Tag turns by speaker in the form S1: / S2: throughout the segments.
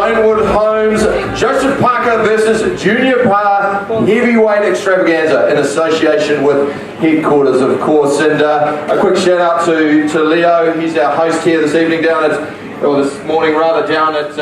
S1: Stonewood Holmes, Joseph Parker versus Junior Par Heavyweight Extravaganza in association with Headquarters, of course. And a quick shout out to Leo. He's our host here this evening this morning rather, down at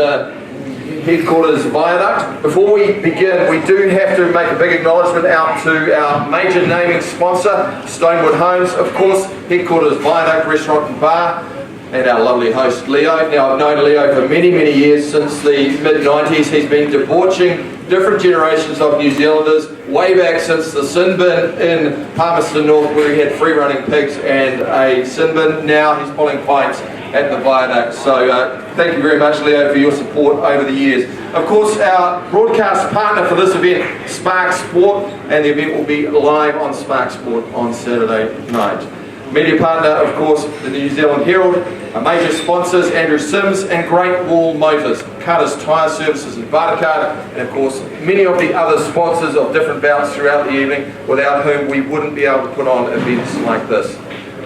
S1: Headquarters Viaduct. Before we begin, we do have to make a big acknowledgement out to our major naming sponsor, Stonewood Homes, of course, Headquarters Viaduct Restaurant and Bar, and our lovely host Leo. Now, I've known Leo for many, many years, since the mid-90s. He's been debauching different generations of New Zealanders, way back since the sin bin in Palmerston North, where he had free running pigs and a sin bin. Now he's pulling pints at the Viaduct. So thank you very much, Leo, for your support over the years. Of course, our broadcast partner for this event, Spark Sport, and the event will be live on Spark Sport on Saturday night. Media partner, of course, the New Zealand Herald. Our major sponsors, Andrew Sims and Great Wall Motors, Carter's Tyre Services and Undercard, and of course many of the other sponsors of different bouts throughout the evening, without whom we wouldn't be able to put on events like this.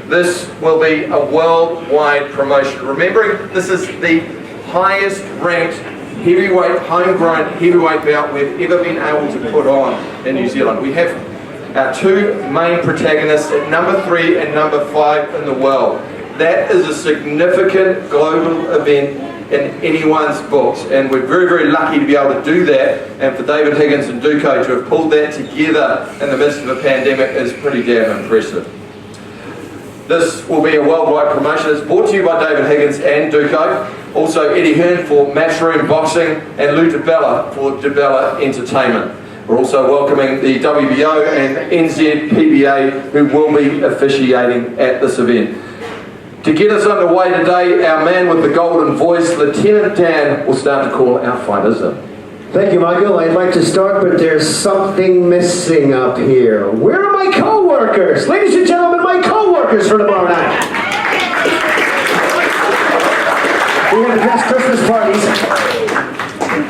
S1: This will be a worldwide promotion. Remembering, this is the highest ranked heavyweight, homegrown heavyweight bout we've ever been able to put on in New Zealand. We have our two main protagonists at number 3 and number 5 in the world. That is a significant global event in anyone's books, and we're very, very lucky to be able to do that, and for David Higgins and Duco to have pulled that together in the midst of a pandemic is pretty damn impressive. This will be a worldwide promotion. It's brought to you by David Higgins and Duco, also Eddie Hearn for Matchroom Boxing, and Lou DeBella for DeBella Entertainment. We're also welcoming the WBO and NZPBA, who will be officiating at this event. To get us underway today, our man with the golden voice, Lieutenant Dan, will start to call our fighters in.
S2: Thank you, Michael. I'd like to start, but there's something missing up here. Where are my co-workers? Ladies and gentlemen, my co-workers for tomorrow night. We're going to dress Christmas parties.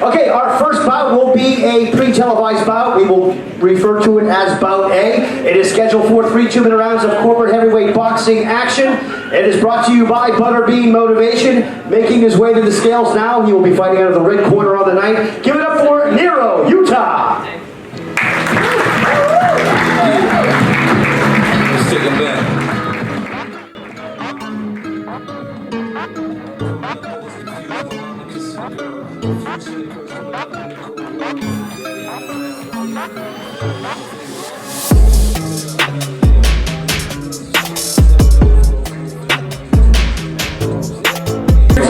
S2: Okay, our first bout will be a pre-televised bout. We will refer to it as Bout A. It is scheduled for 3 2-minute rounds of corporate heavyweight boxing action. It is brought to you by Butterbean Motivation. Making his way to the scales now, he will be fighting out of the red corner on the night. Give it up for Nero, Utah.
S3: Let's take him back.
S1: It's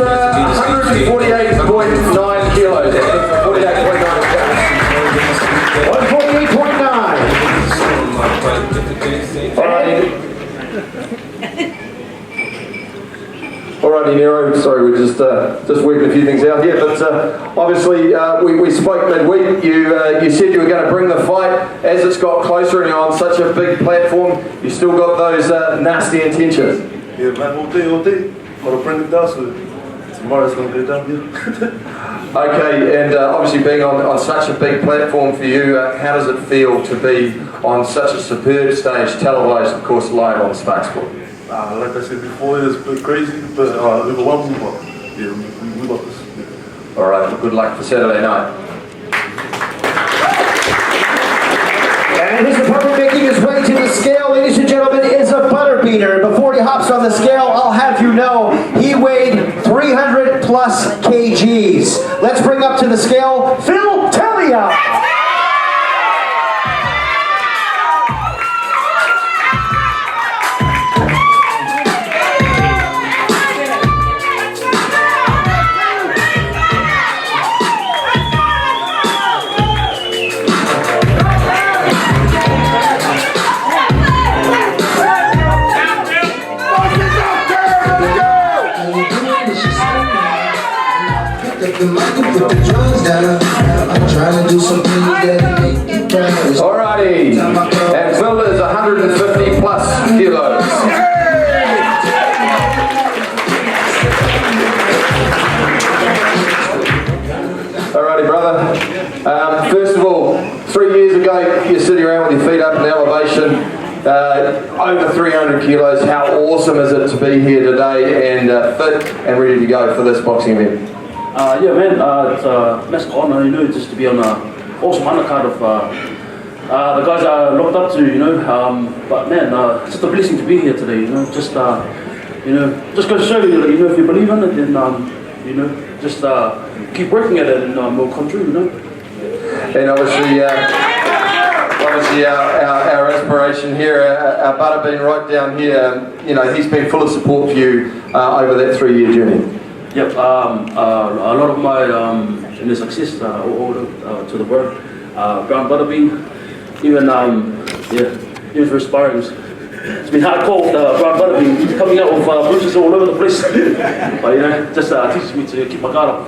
S1: 148.9 kilos. 148.9 148.9. Alrighty, Nero. Sorry, we're just working a few things out here, but obviously we spoke midweek. You said you were going to bring the fight. As it's got closer and you're on such a big platform, you still got those nasty intentions.
S4: Yeah, man, all day. I'll bring it down, so tomorrow's going to go down here.
S1: Okay, and obviously being on such a big platform for you, how does it feel to be on such a superb stage, televised, of course, live on Spark Sport?
S4: Like I said before, it's a bit crazy, but overwhelming, but yeah, we got this. Yeah.
S1: All right, well, good luck for Saturday night.
S2: And his opponent making his way to the scale, ladies and gentlemen, is a butterbeater. Before he hops on the scale, I'll have you know, he weighed 300 plus kgs. Let's bring up to the scale, Phil Tellia.
S1: Alrighty, and Phil is 150 plus kilos. Alrighty, brother. First of all, 3 years ago, you're sitting around with your feet up in elevation, over 300 kilos. How awesome is it to be here today and fit and ready to go for this boxing event?
S3: Yeah, man, it's a massive honor, you know, just to be on an awesome undercard of the guys I looked up to, you know. But man, it's just a blessing to be here today, you know. Just just go to show you that, you know, if you believe in it, then you know, just keep working at it, and it'll come true, you know.
S1: And obviously, our aspiration here, our Butterbean right down here, you know, he's been full of support for you over that 3-year journey.
S3: Yep, a lot of my success all to the work. Brown Butterbean, even even for sparrings. It's been hardcore with Brown Butterbean, coming out with bruises all over the place. But you know, just teaches me to keep my guard up.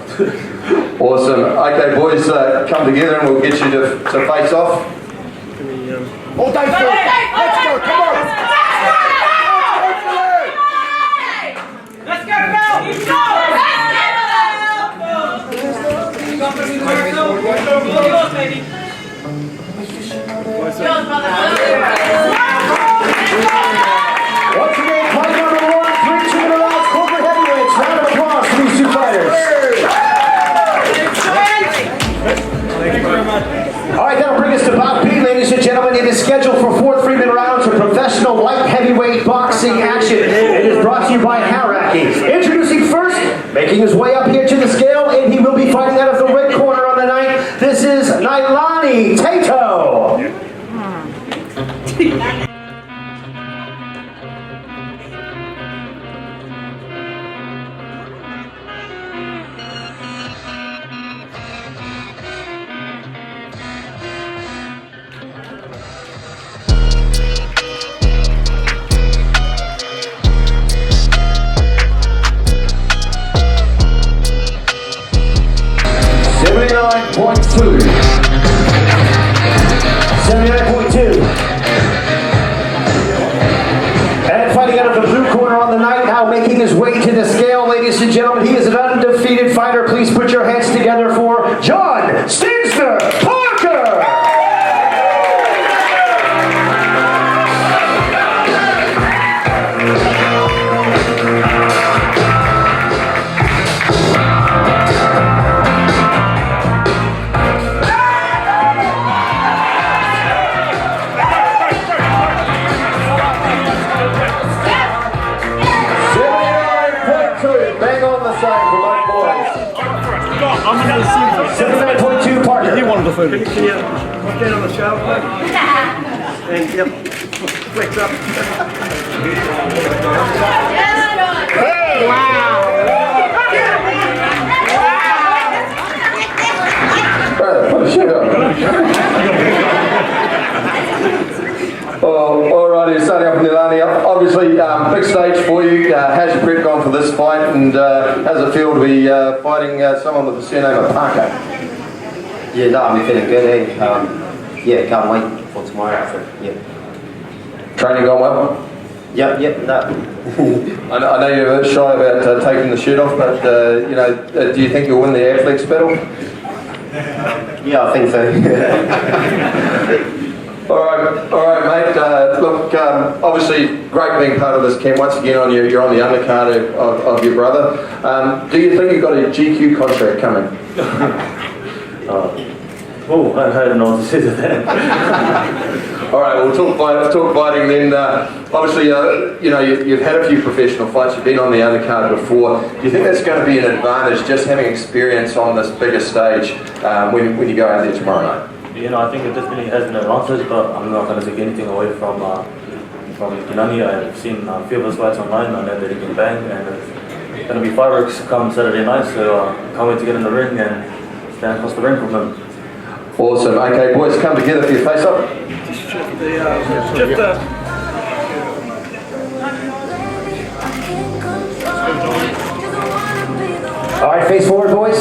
S1: Awesome. Okay, boys, come together and we'll get you to face off.
S2: All day, Phil. Let's go, come on.
S5: Let's go, Phil! Let's go! Yours, baby. Yours, brother.
S2: Once again, fight number 1, 3 2-minute rounds, corporate heavyweights. Round of applause for these two fighters. All right, that'll bring us to bout B, ladies and gentlemen. It is scheduled for 4 3-minute rounds of professional light heavyweight boxing action. It is brought to you by Haraki. Introducing first, making his way up here to the scale, and he will be fighting out of the red corner on the night. This is Nailani Tato. And fighting out of the blue corner on the night, now making his way to the scale, ladies and gentlemen, he is an undefeated fighter. Please put your hands together for John Stinsner Parker!
S1: Bang on the side for my boys.
S6: I'm going to see
S2: 79.2 Parker.
S6: He wanted the food. Can you put that on the shelf? And yep, flex up.
S5: Hey! Wow!
S1: Put a shit up. Alrighty, starting off with Nailani. Obviously, big stage for you. How's your prep gone for this fight, and how's it feel to be fighting someone with the surname of Parker?
S7: Yeah, no, I'm feeling good, eh? Yeah, can't wait for tomorrow. So, yeah.
S1: Training gone well?
S7: Yep, no.
S1: I know you're a bit shy about taking the shirt off, but you know, do you think you'll win the athletics battle?
S7: Yeah, I think so.
S1: All right, mate. Look, obviously, great being part of this camp. Once again, you're on the undercard of your brother. Do you think you've got a GQ contract coming?
S3: I don't know what to say to that.
S1: All right, we'll talk fighting then. Obviously, you know, you've had a few professional fights. You've been on the undercard before. Do you think that's going to be an advantage, just having experience on this bigger stage when you go out there tomorrow night?
S3: You know, I think it definitely has an advantage, but I'm not going to take anything away from Kinani. I've seen a few of his fights online. I know that he can bang, and it's going to be fireworks come Saturday night, so can't wait to get in the ring and stand across the ring from him.
S1: Awesome. Okay, boys, come together for your face-up.
S2: All right, face forward, boys.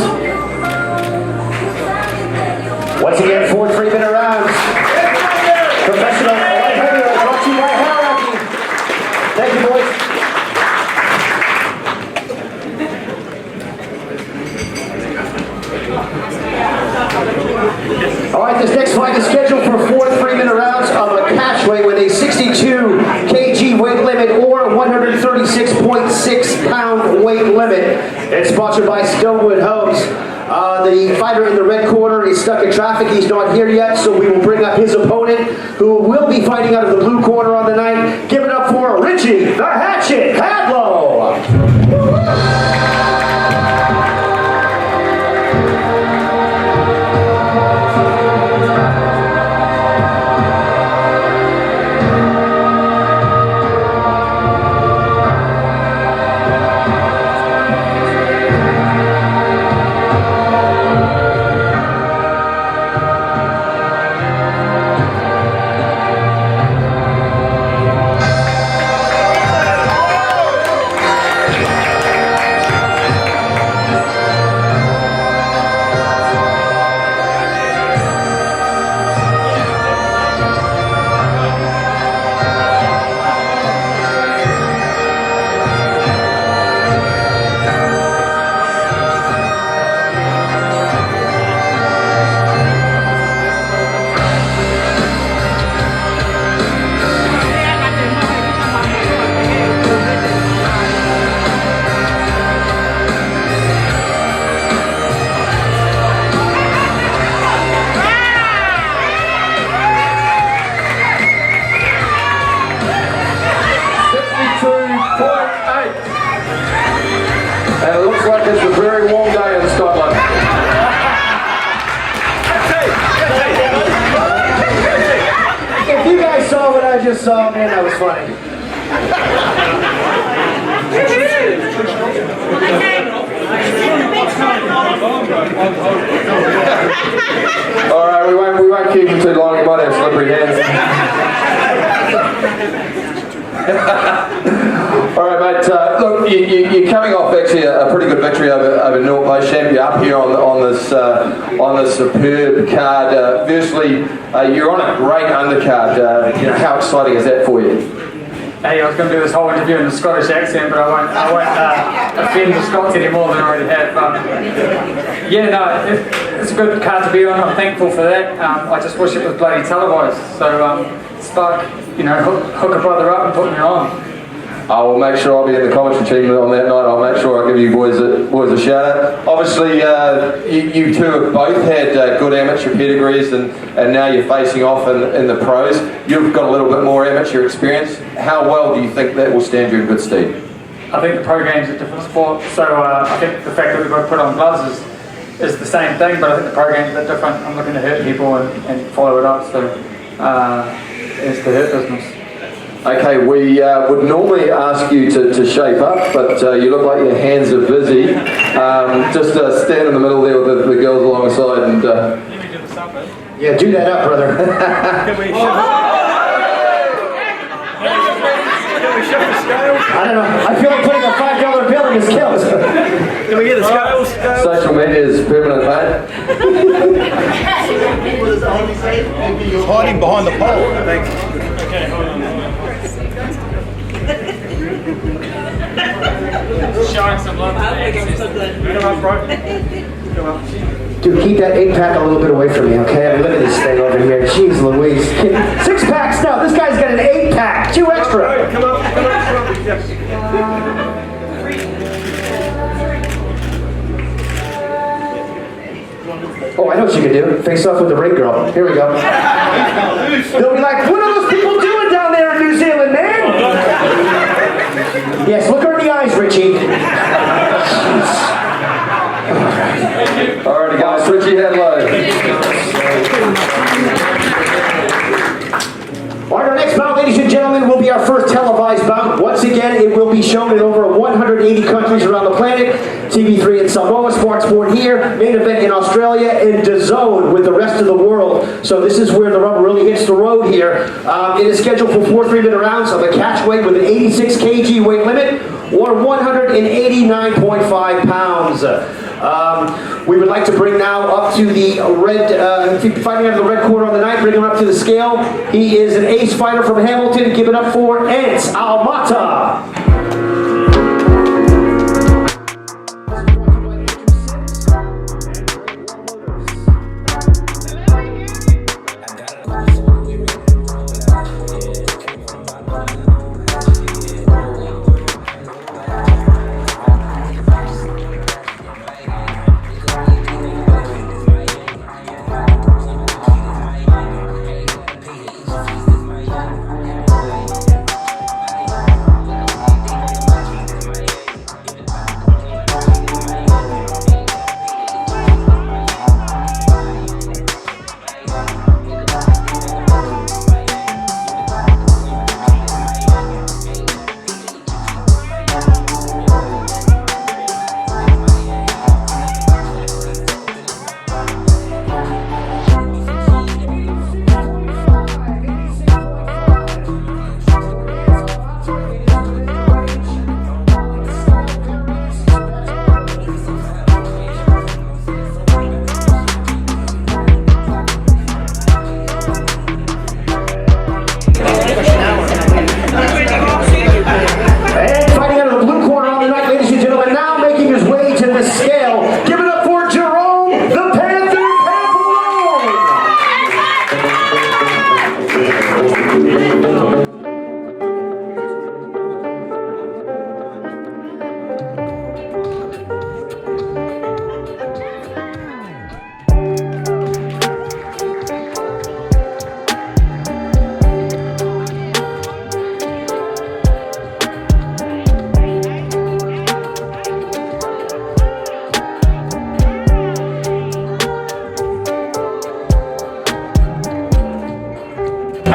S2: Once again, 4 3-minute rounds. Professional light heavyweight brought to you by Haraki. Thank you, boys. All right, this next fight is scheduled for 4 3-minute rounds of a catchweight with a 62 kg weight limit or 136.6 pound weight limit. It's sponsored by Stonewood Homes. fighter in the red corner is stuck in traffic. He's not here yet, so we will bring up his opponent, who will be fighting out of the blue corner on the night. Give it up for Richie the Hatchet Hadlow.
S1: And it looks like it's a very warm day in Scotland.
S2: If you guys saw what I just saw, man, that was funny.
S1: All right, we won't keep him too long. He might have slippery hands. All right, mate. Look, you're coming off actually a pretty good victory over North Beauchamp. You're up here on this superb card. Firstly, you're on a great undercard. How exciting is that for you?
S8: Hey, I was going to do this whole interview in a Scottish accent, but I won't offend the Scots any more than I already have. Yeah, no, it's a good card to be on. I'm thankful for that. I just wish it was bloody televised. So, Spark, hook a brother up and put me on.
S1: I will make sure I'll be in the commentary team on that night. I'll make sure I give you boys a shout out. Obviously, you two have both had good amateur pedigrees, and now you're facing off in the pros. You've got a little bit more amateur experience. How well do you think that will stand you in good stead?
S8: I think the pro game's a different sport, so I think the fact that we've got to put on gloves is the same thing, but I think the pro game's a bit different. I'm looking to hurt people and follow it up, so it's the hurt business.
S1: Okay, we would normally ask you to shape up, but you look like your hands are busy. Just stand in the middle there with the girls alongside and...
S2: Yeah, do that up, brother.
S6: Can we shift the scales?
S2: I don't know. I feel like putting a $5 bill in his kills.
S6: Can we get the scales?
S1: Social media is permanent, mate.
S9: He's hiding behind the pole.
S6: Thanks. Okay, hold on.
S8: Showing some love.
S6: Come up, bro. Come up.
S2: Dude, keep that 8-pack a little bit away from me, okay? I mean, look at this thing over here. Jeez Louise. 6 packs? No, this guy's got an 8-pack. 2 extra.
S6: Come up. Yes.
S2: Oh, I know what you can do. Face off with the ring girl. Here we go. They'll be like, what are those people doing down there in New Zealand, man? Yes, look her in the eyes, Richie.
S1: Alrighty guys, Richie Hadlow.
S2: Alright, our next bout, ladies and gentlemen, will be our first televised bout. Once again, it will be shown in over 180 countries around the planet. TV3 in Samoa, Sportsport here, main event in Australia, and DAZN with the rest of the world. So this is where the rubber really hits the road here. It is scheduled for 4 3-minute rounds of a catch weight with an 86 kg weight limit or 189.5 pounds. We would like to bring now up to the red, fighting out of the red corner on the night, bring him up to the scale. He is an ace fighter from Hamilton. Give it up for Ants Almata.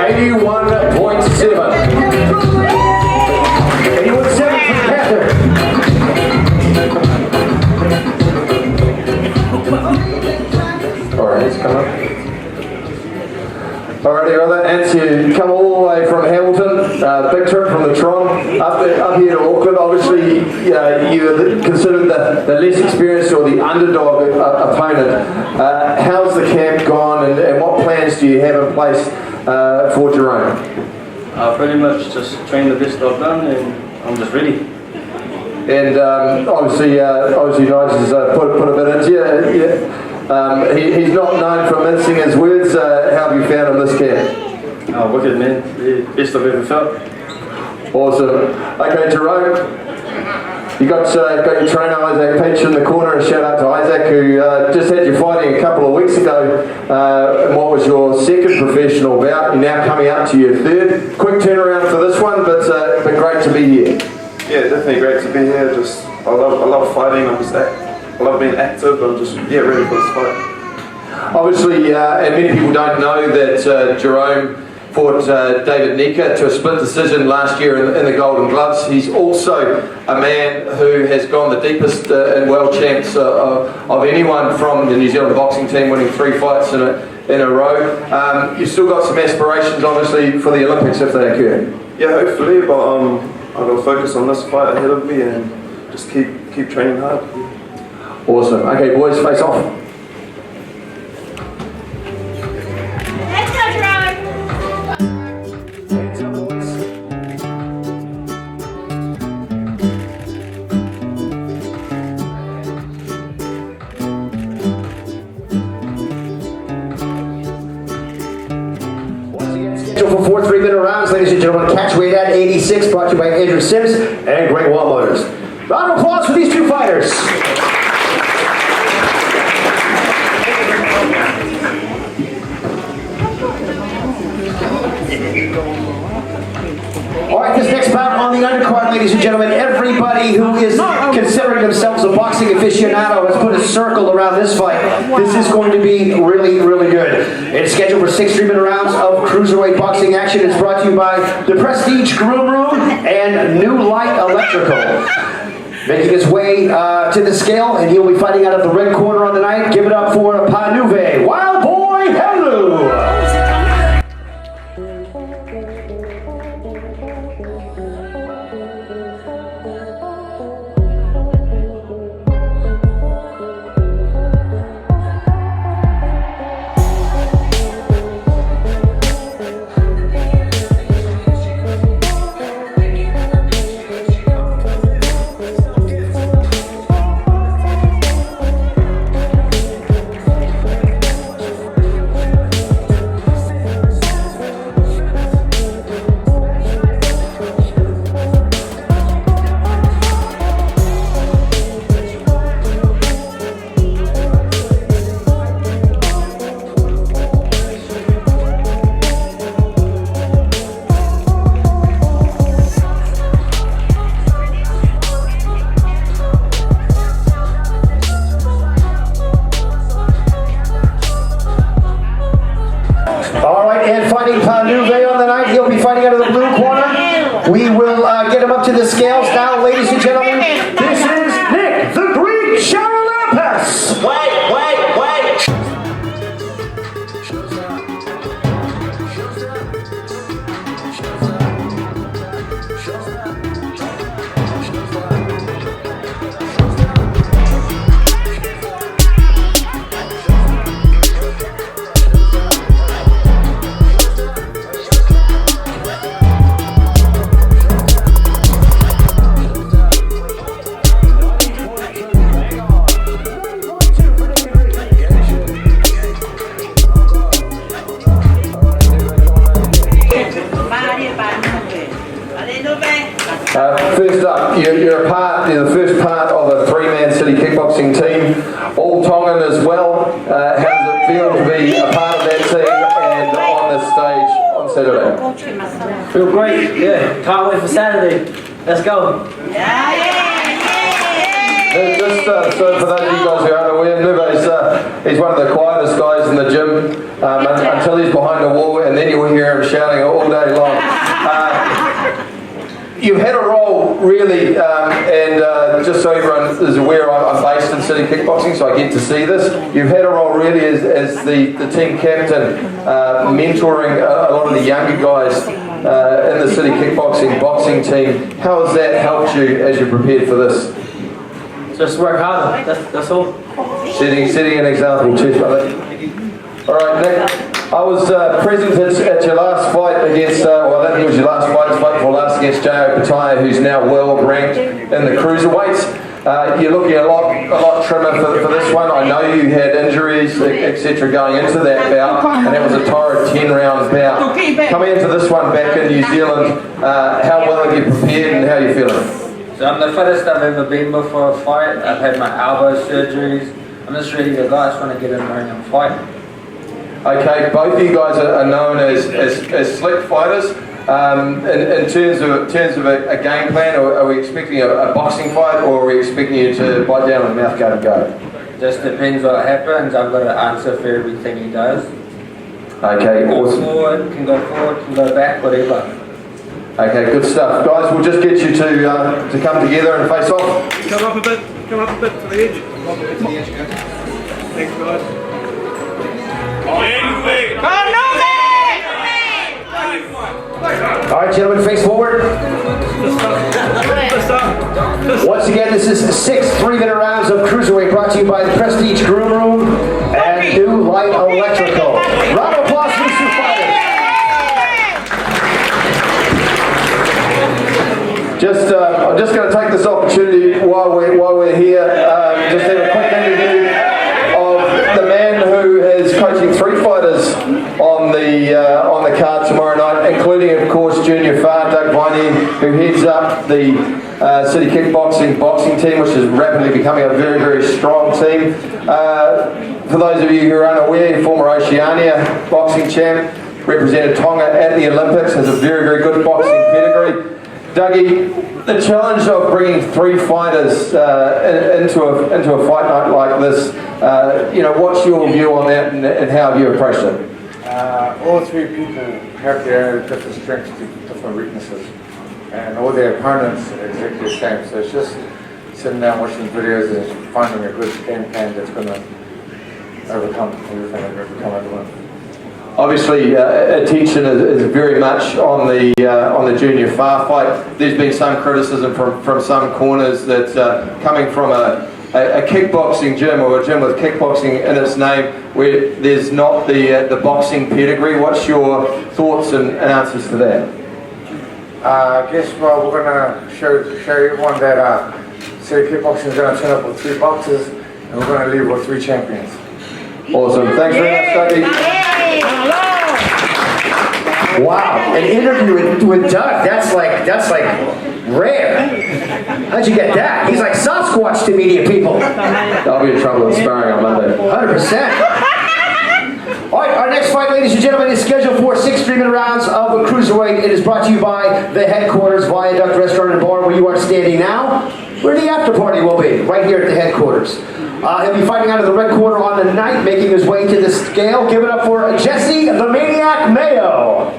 S2: 81.7. 81.7 for the Panther.
S1: Alright, let's come up. Alrighty, brother, and you come all the way from Hamilton, big trip from the Tron, up here to Auckland. Obviously, you're considered the less experienced or the underdog opponent. How's the camp gone, and what plans do you have in place for Jerome?
S3: Pretty much just train the best I've done, and I'm just ready.
S1: And obviously, Nigel has put a bit into you. He's not known for mincing his words. How have you found him this camp?
S3: Oh, wicked, man. The best I've ever felt.
S1: Awesome. Okay, Jerome, you got your trainer Isaac Peach in the corner. A shout out to Isaac, who just had you fighting a couple of weeks ago. And what was your second professional bout? You're now coming up to your third. Quick turnaround for this one, but great to be here.
S10: Yeah, definitely great to be here. Just I love fighting. I love being active. I'm just ready for this fight.
S1: Obviously, and many people don't know that Jerome fought David Nika to a split decision last year in the Golden Gloves. He's also a man who has gone the deepest in world champs of anyone from the New Zealand boxing team, winning 3 fights in a row. You've still got some aspirations, obviously, for the Olympics if they occur.
S10: Yeah, hopefully, but I've got to focus on this fight ahead of me and just keep training hard.
S1: Awesome. Okay, boys, face off.
S5: Let's go, Jerome.
S2: Scheduled for 4 3-minute rounds, ladies and gentlemen. Catch weight at 86, brought to you by Andrew Sims and Great Wall Motors. Round of applause for these two fighters. All right, this next bout on the undercard, ladies and gentlemen, everybody who is considering themselves a boxing aficionado has put a circle around this fight. This is going to be really, really good. It's scheduled for 6 3-minute rounds of cruiserweight boxing action. It's brought to you by the Prestige Groom Room and New Light Electrical. Making his way to the scale, and he'll be fighting out of the red corner on the night. Give it up for Panuve, Wild Boy Helu. Panuve on the night. He'll be fighting out of the blue corner. We will get him up to the scales now, ladies and gentlemen. This is Nick the Greek Charalapas.
S11: Wait.
S1: First up, you're the first part of a 3-man city kickboxing team, all Tongan as well. How does it feel to be a part of that team and on the stage on Saturday?
S6: Feel great, yeah. Can't wait for Saturday. Let's go.
S5: Yeah.
S1: Just so for those of you guys who aren't aware, Nuvo, he's one of the quietest guys in the gym until he's behind the wall, and then you'll hear him shouting all day long. You've had a role really, and just so everyone is aware, I'm based in City Kickboxing, so I get to see this. You've had a role really as the team captain, mentoring a lot of the younger guys in the City Kickboxing boxing team. How has that helped you as you prepared for this?
S8: Just work harder, that's all.
S1: Setting an example, cheers brother. Alright Nick, I was present at your last fight against, well I don't think it was your last fight, it's fight before last against J.O. Pataya, who's now world ranked in the cruiserweights. You're looking a lot trimmer for this one. I know you had injuries, etc. going into that bout, and that was a torrid 10-round bout. Coming into this one back in New Zealand, how well have you prepared and how are you feeling?
S11: So I'm the fittest I've ever been before a fight. I've had my elbow surgeries. I'm just ready to go. I just want to get in the ring and fight.
S1: Okay, both of you guys are known as slick fighters. In terms of a game plan, are we expecting a boxing fight, or are we expecting you to bite down on the mouth guard and go?
S11: Just depends what happens. I've got to answer for everything he does.
S1: Okay, awesome.
S11: Can go forward, can go back, whatever.
S1: Okay, good stuff. Guys, we'll just get you to come together and face off.
S6: Come up a bit to the edge. Come up a bit to the edge, guys. Thanks, guys.
S2: Alright, gentlemen, face forward. Once again, this is 6 3-minute rounds of Cruiserweight brought to you by the Prestige Groom Room and New Light Electrical. Round of applause for these two fighters.
S1: I'm just going to take this opportunity while we're here, just have a quick interview of the man who is coaching 3 fighters on the card tomorrow night, including of course Junior Farr, Doug Viney, who heads up the City Kickboxing boxing team, which is rapidly becoming a very, very strong team. For those of you who are unaware, former Oceania boxing champ, represented Tonga at the Olympics, has a very, very good boxing pedigree. Dougie, the challenge of bringing 3 fighters into a fight night like this, what's your view on that, and how have you approached it?
S12: All 3 people have their different strengths, different weaknesses, and all their opponents are exactly the same. So it's just sitting down watching videos and finding a good game plan that's going to overcome everything and overcome everyone. Obviously, attention is very much on the Junior Farr fight. There's been some criticism from some corners that coming from a kickboxing gym, or a gym with kickboxing in its name, where there's not the boxing pedigree. What's your thoughts and answers to that? I guess we're going to show everyone that City Kickboxing is going to turn up with 3 boxers, and we're going to leave with 3 champions.
S1: Awesome. Thanks very much, Dougie.
S2: Wow, an interview with Doug, that's like rare. How'd you get that? He's like Sasquatch to media people.
S1: I'll be in trouble in sparring on Monday.
S2: 100%. All right, our next fight, ladies and gentlemen, is scheduled for 6 3-minute rounds of a Cruiserweight. It is brought to you by the headquarters Viaduct Restaurant and Bar, where you are standing now, where the after party will be, right here at the headquarters. He'll be fighting out of the red corner on the night, making his way to the scale. Give it up for Jesse the Maniac Mayo.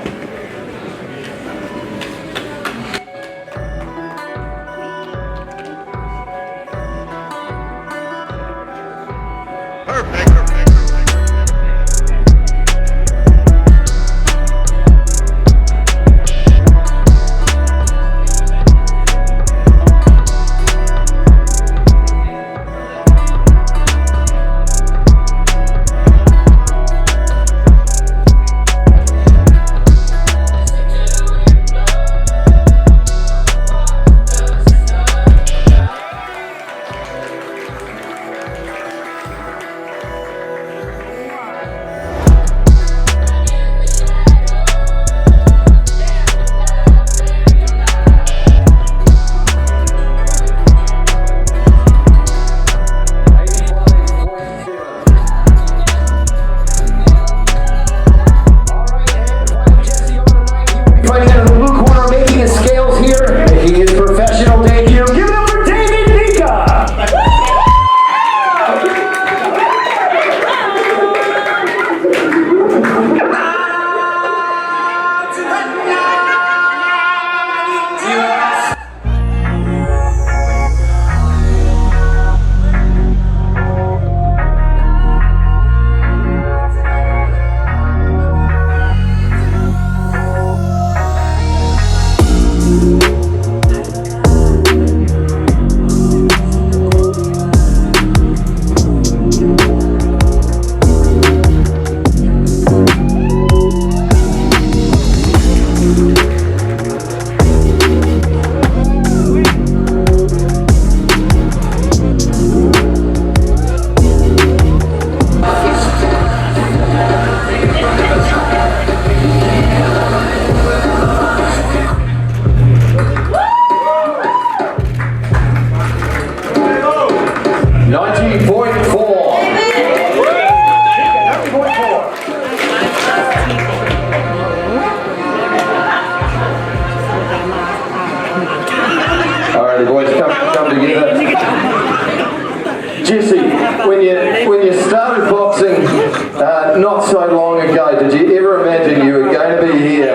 S1: ever imagined you were going to be here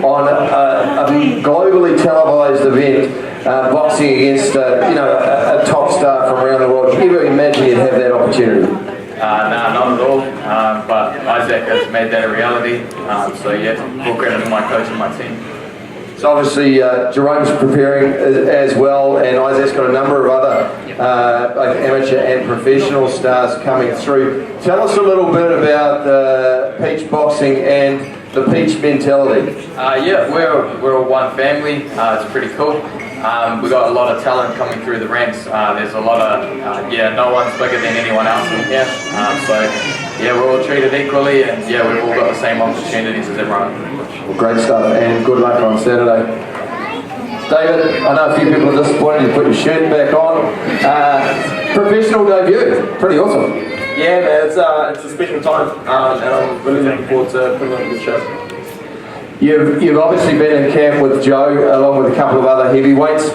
S1: on a globally televised event, boxing against a top star from around the world? Did you ever imagine you'd have that opportunity?
S13: No, not at all. But Isaac has made that a reality. So yeah, full credit to my coach and my team.
S1: So obviously Jerome's preparing as well, and Isaac's got a number of other both amateur and professional stars coming through. Tell us a little bit about Peach Boxing and the Peach mentality.
S13: Yeah, we're all one family. It's pretty cool. We got a lot of talent coming through the ranks. There's a lot of, no one's bigger than anyone else in here. So yeah, we're all treated equally, and yeah, we've all got the same opportunities as everyone.
S1: Well, great stuff, and good luck on Saturday. David, I know a few people are disappointed you put your shirt back on. Professional debut, pretty awesome.
S10: Yeah, man, it's a special time, and I'm really looking forward to putting on a good show.
S1: You've obviously been in camp with Joe, along with a couple of other heavyweights.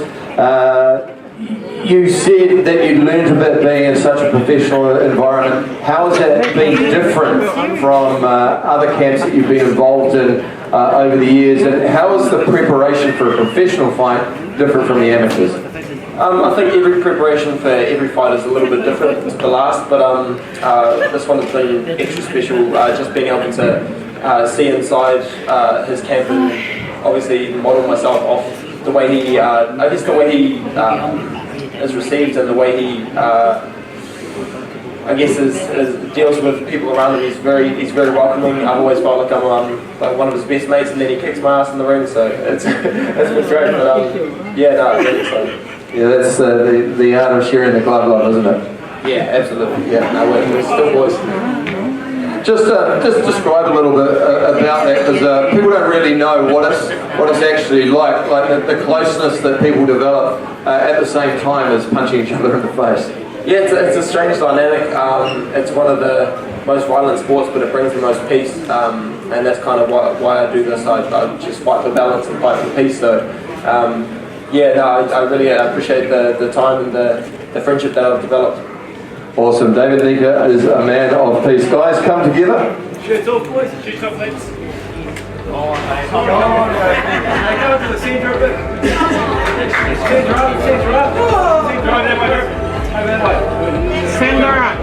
S1: You said that you learned a bit being in such a professional environment. How has that been different from other camps that you've been involved in over the years, and how is the preparation for a professional fight different from the amateurs?
S10: I think every preparation for every fight is a little bit different to the last, but this one has been extra special, just being able to see inside his camp and obviously model myself off the way he, I guess the way he is received and the way he, I guess, deals with people around him. He's very welcoming. I've always felt like I'm like one of his best mates, and then he kicks my ass in the ring, so it's been great. But yeah, no, really excited.
S1: Yeah, that's the art of sharing the glove love, isn't it?
S10: Yeah, absolutely. Yeah, no, we're still boys.
S1: Just describe a little bit about that, because people don't really know what it's actually like the closeness that people develop at the same time as punching each other in the face.
S10: Yeah, it's a strange dynamic. It's one of the most violent sports, but it brings the most peace, and that's kind of why I do this. I just fight for balance and fight for peace. So yeah, no, I really appreciate the time and the friendship that I've developed.
S1: Awesome. David Nika is a man of peace. Guys, come together.
S6: Shirts off, boys. Shirts off, mates. Oh, I go to the centre a bit. Centre up. Centre that way. Centre up.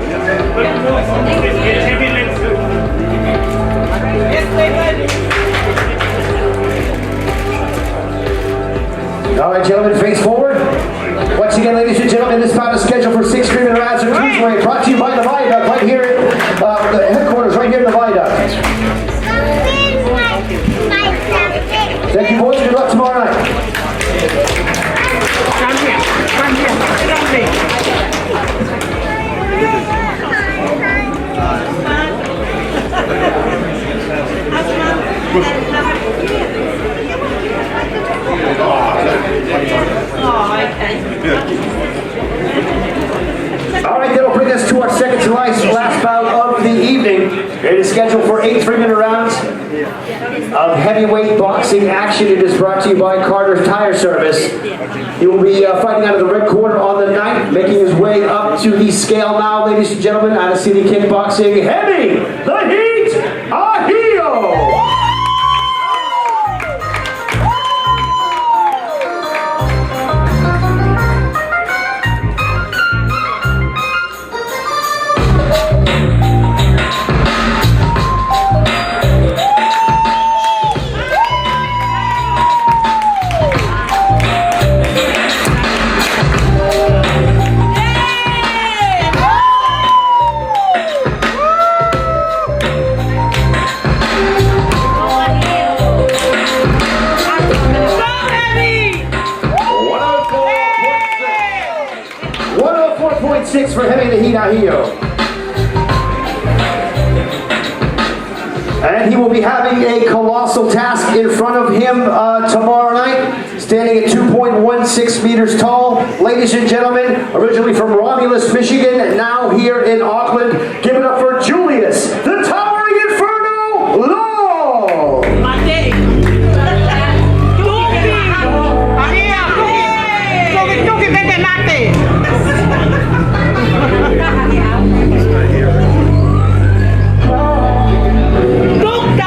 S2: All right, gentlemen, face forward. Once again, ladies and gentlemen, this bout is scheduled for 6 3-minute rounds of cruiserweight, brought to you by the Viaduct, right here at the headquarters, right here in the Viaduct. Thank you, boys. Good luck tomorrow night.
S5: Come here.
S2: All right, that'll bring us to our second to last bout of the evening. It is scheduled for 8 3-minute rounds of heavyweight boxing action. It is brought to you by Carter's Tire Service. He will be fighting out of the red corner on the 9th, making his way up to the scale now, ladies and gentlemen, out of City Kickboxing, Heavy the Heat Ahio! For Heavy the Heat Ahio. And he will be having a colossal task in front of him tomorrow night, standing at 2.16 meters tall. Ladies and gentlemen, originally from Romulus, Michigan, now here in Auckland, give it up for Julius, the Towering Inferno Law!
S5: Don't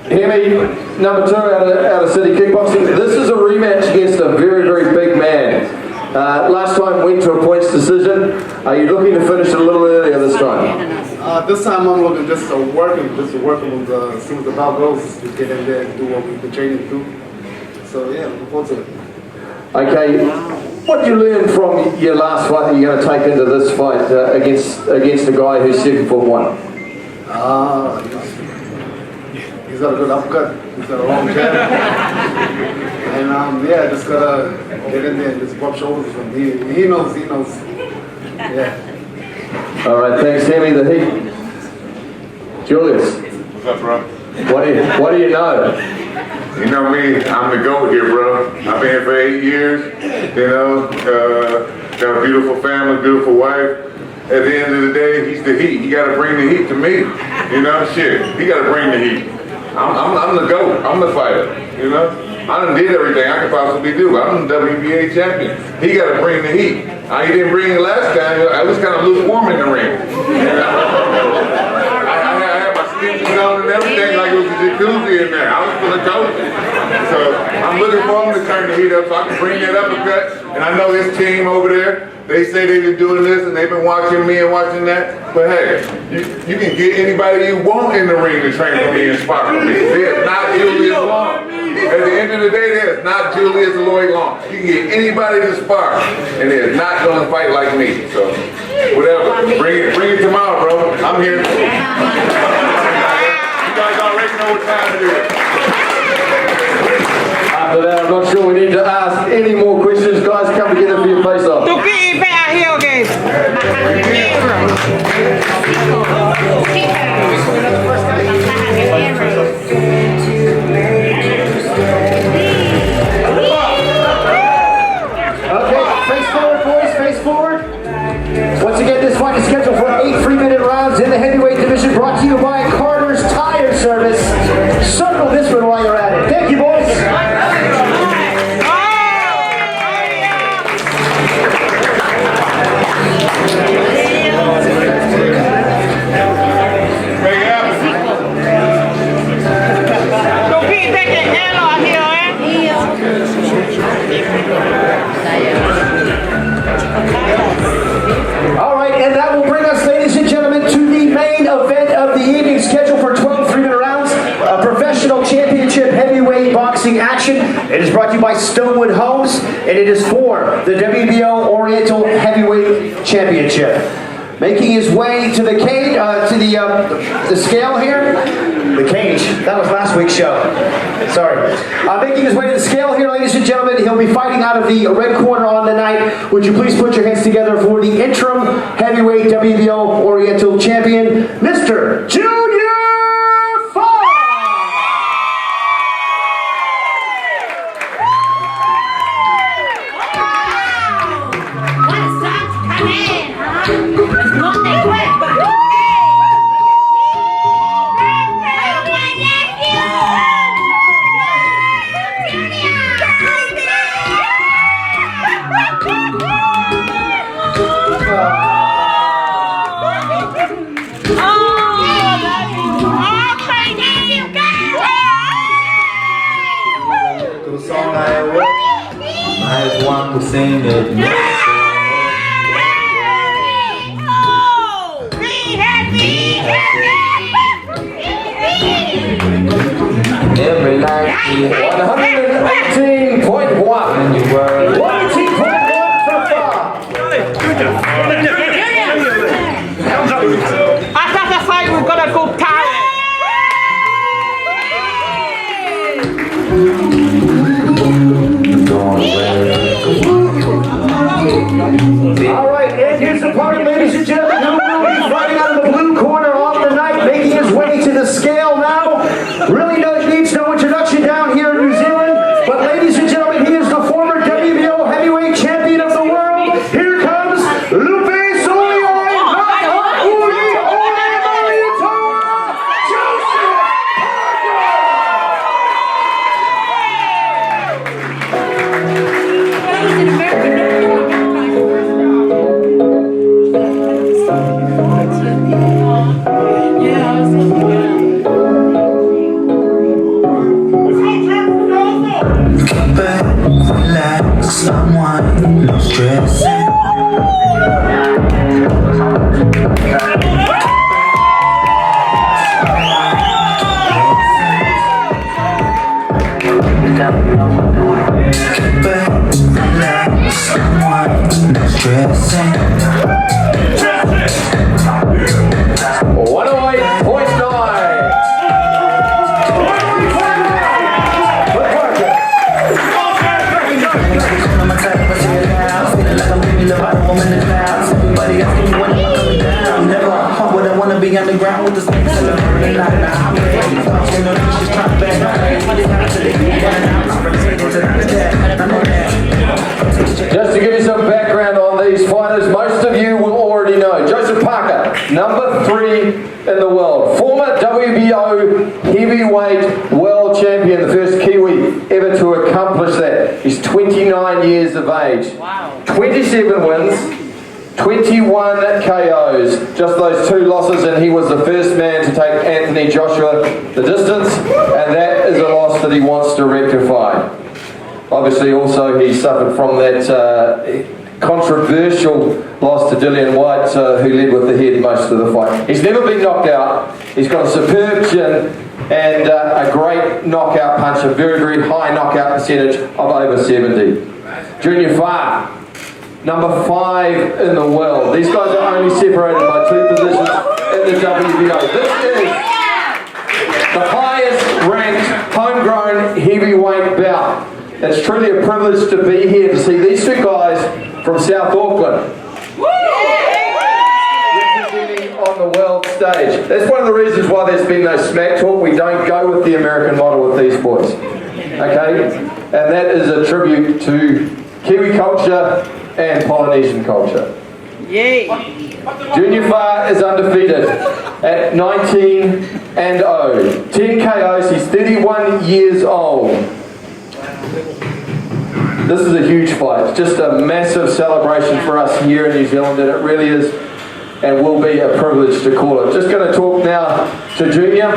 S1: Hemi, number 2 out of City Kickboxing. This is a rematch against a very, very big man. Last time went to a points decision. Are you looking to finish it a little earlier this time?
S14: This time I'm looking just to working with see what the belt goes, just get in there and do what we've been training to do. So yeah, looking forward to it.
S1: Okay, what did you learn from your last fight that you're going to take into this fight against a guy who's 7'1"?
S14: He's got a good uppercut. He's got a long jab. And yeah, just gotta get in there and just rub shoulders with him. He knows. Yeah.
S1: All right, thanks, Hemi. The Heat. Julius.
S15: What's up, bro?
S1: What do you know?
S15: You know me, I'm the GOAT here, bro. I've been here for 8 years, you know, got a beautiful family, beautiful wife. At the end of the day, he's the Heat. You gotta bring the heat to me, you know, shit. He gotta bring the heat. I'm the GOAT, I'm the fighter, you know. I done did everything I could possibly do. I'm the WBA champion. He gotta bring the heat. He didn't bring it last time. I was kind of lukewarm in the ring. You know? I had my sneakers on and everything like it was a jacuzzi in there. I was full of coach. So I'm looking for him to turn the heat up so I can bring that uppercut. And I know this team over there, they say they've been doing this and they've been watching me and watching that. But hey, you can get anybody you want in the ring to train for me and spar for me. There's not Julius Long. At the end of the day, there's not Julius Lloyd Long. You can get anybody to spar and they're not going to fight like me. So whatever, bring it tomorrow, bro. I'm here. You guys already know what time it is.
S1: After that, I'm not sure we need to ask any more questions. Guys, come together for your face-off.
S2: Okay, face forward, boys, face forward. Once again, this fight is scheduled for 8 3-minute rounds in the heavyweight division, brought to you by Carter's Tire Service. Circle this one while you're at it. Thank you, boys. All right, and that will bring us, ladies and gentlemen, to the main event of the evening, scheduled for 12 3-minute rounds, a professional championship heavyweight boxing action. It is brought to you by Stonewood Homes, and it is for the WBO Oriental Heavyweight Championship. Making his way to the cage, the scale here. The cage. That was last week's show. Sorry. Making his way to the scale here, ladies and gentlemen. He'll be fighting out of the red corner on the night. Would you please put your hands together for the interim heavyweight WBO Oriental Champion, Mr. Junior Fong!
S16: One who sing it. Every night
S1: 118.1.
S2: 118.1 for far.
S5: After the fight, we're gonna go town.
S2: All right, and here's the party, ladies and gentlemen, who will be fighting out of the blue corner on the night, making his way to the scale now. Really needs no introduction down here in New Zealand, but ladies and gentlemen, he is the former WBO heavyweight champion of the world. Here comes Lupe
S16: relax, unwind, no stress. Relax, unwind, no stressing.
S1: 108.9.
S16: Be underground with the snakes and the burning light. I'm she's trying to
S1: Just to give you some background on these fighters, most of you will already know. Joseph Parker, number 3 in the world. Former WBO heavyweight world champion, the first Kiwi ever to accomplish that. He's 29 years of age. Wow. 27 wins. 21 KOs, just those 2 losses, and he was the first man to take Anthony Joshua the distance, and that is a loss that he wants to rectify. Obviously also he suffered from that controversial loss to Dillian White, who led with the head most of the fight. He's never been knocked out. He's got a superb chin and a great knockout punch, a very, very high knockout percentage of over 70. Junior Farr, number 5 in the world. These guys are only separated by 2 positions in the WBO. This is the highest ranked homegrown heavyweight bout. It's truly a privilege to be here to see these 2 guys from South Auckland representing on the world stage. That's one of the reasons why there's been no smack talk. We don't go with the American model with these boys. Okay? And that is a tribute to Kiwi culture and Polynesian culture. Yay! Junior Farr is undefeated at 19-0. 10 KOs, he's 31 years old. This is a huge fight. It's just a massive celebration for us here in New Zealand, and it really is and will be a privilege to call it. Just going to talk now to Junior.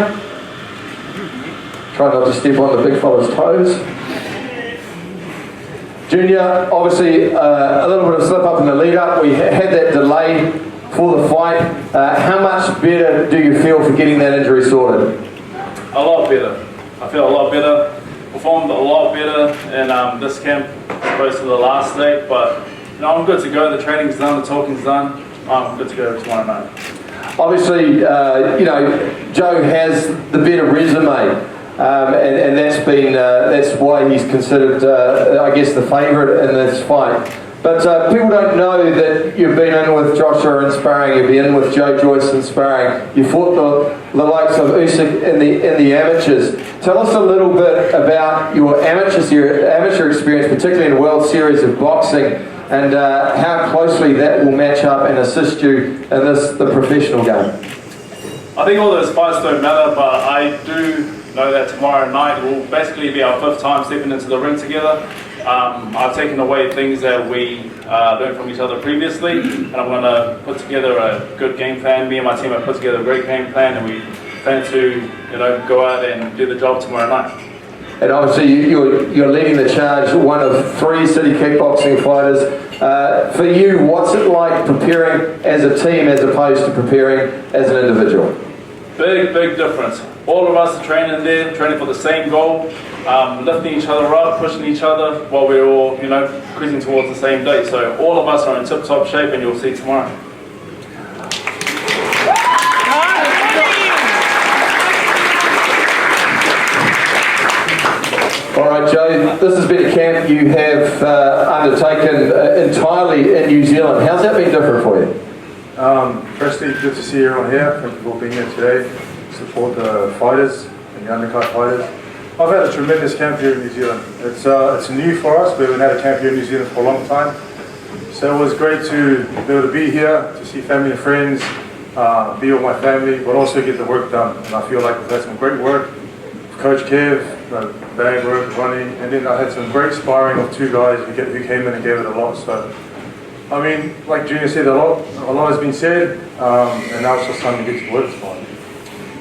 S1: Try not to step on the big fella's toes. Junior, obviously a little bit of slip up in the lead up. We had that delay for the fight. How much better do you feel for getting that injury sorted?
S3: A lot better. I feel a lot better. Performed a lot better in this camp as opposed to the last day. But you know, I'm good to go. The training's done. The talking's done. I'm good to go tomorrow night.
S1: Obviously, you know, Joe has the better resume. And that's why he's considered, I guess, the favourite in this fight. But people don't know that you've been in with Joshua in sparring, you've been in with Joe Joyce in sparring, you fought the likes of Usyk in the amateurs. Tell us a little bit about your amateur experience, particularly in the World Series of Boxing, and how closely that will match up and assist you in the professional game.
S3: I think all those fights don't matter, but I do know that tomorrow night will basically be our 5th time stepping into the ring together. I've taken away things that we learned from each other previously, and I'm going to put together a good game plan. Me and my team have put together a great game plan, and we plan to, go out and do the job tomorrow night.
S1: And obviously you're leading the charge, one of 3 city kickboxing fighters. For you, what's it like preparing as a team as opposed to preparing as an individual?
S3: Big difference. All of us are training there, training for the same goal, lifting each other up, pushing each other while we're all, cruising towards the same day. So all of us are in tip-top shape, and you'll see tomorrow.
S1: All right, Joe, this has been a camp you have undertaken entirely in New Zealand. How's that been different for you?
S12: Firstly, good to see everyone here. Thank you for being here today. Support the fighters and the Undercard fighters. I've had a tremendous camp here in New Zealand. It's new for us. We haven't had a camp here in New Zealand for a long time. So it was great to be able to be here, to see family and friends, be with my family, but also get the work done. And I feel like we've had some great work. Coach Kev, bag work, running, and then I had some great sparring of 2 guys who came in and gave it a lot. So, I mean, like Junior said, a lot has been said, and now it's just time to get to work tomorrow.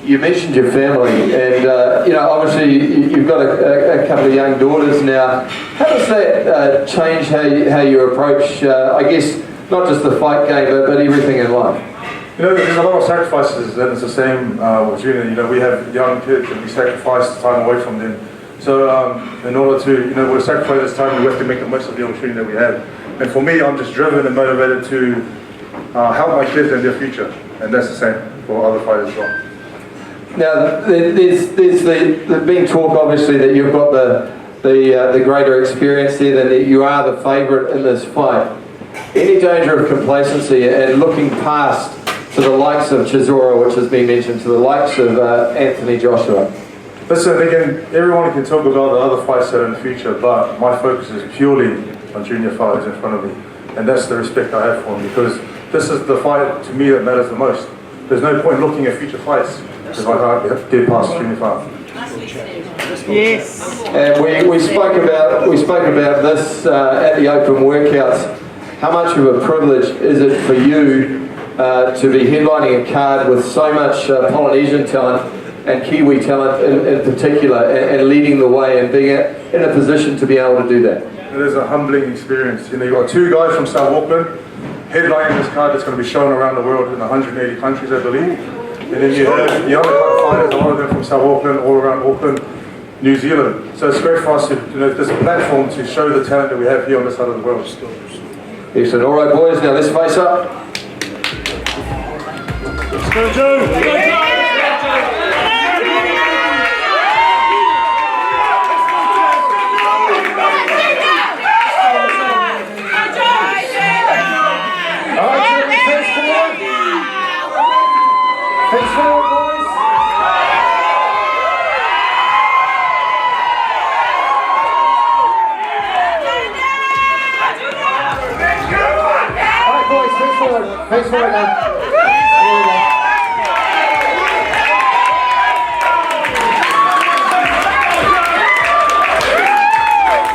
S1: you mentioned your family, and you know, obviously you've got a couple of young daughters now. How does that change how you approach, I guess, not just the fight game, but everything in life?
S12: You know, there's a lot of sacrifices, and it's the same with Junior. You know, we have young kids and we sacrifice time away from them. So in order to, you know, we sacrifice this time, we have to make the most of the opportunity that we have. And for me, I'm just driven and motivated to help my kids in their future, and that's the same for other fighters as well. Now,
S1: there's been talk, obviously, that you've got the greater experience there, that you are the favourite in this fight. Any danger of complacency and looking past to the likes of Chisora, which has been mentioned, to the likes of Anthony Joshua?
S12: Listen, again, everyone can talk about the other fights that are in the future, but my focus is purely on junior fighters in front of me, and that's the respect I have for them, because this is the fight to me that matters the most. There's no point looking at future fights if I can't get past junior fight.
S1: Yes. And we spoke about this at the open workouts. How much of a privilege is it for you to be headlining a card with so much Polynesian talent and Kiwi talent in particular, and leading the way and being in a position to be able to do that?
S12: It is a humbling experience. You know, you've got two guys from South Auckland headlining this card that's going to be shown around the world in 180 countries, I believe. And then you have the Undercard fighters, a lot of them from South Auckland, all around Auckland, New Zealand. So it's great for us to, you know, this platform to show the talent that we have here on this side of the world.
S1: Excellent. All right, boys, now let's face up.
S6: Let's go, Joe!
S2: Face forward, boys. All right, boys, face forward. Face forward now. Here we go.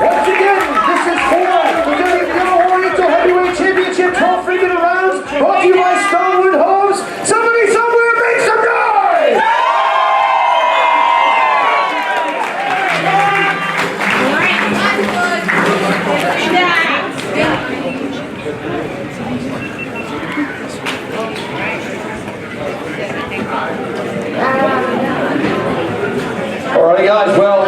S2: Once again, this is for the WBO Oriental Heavyweight Championship 12 3-minute rounds, brought to you by Starwood Homes. Somebody somewhere make some noise!
S1: Alrighty guys, well,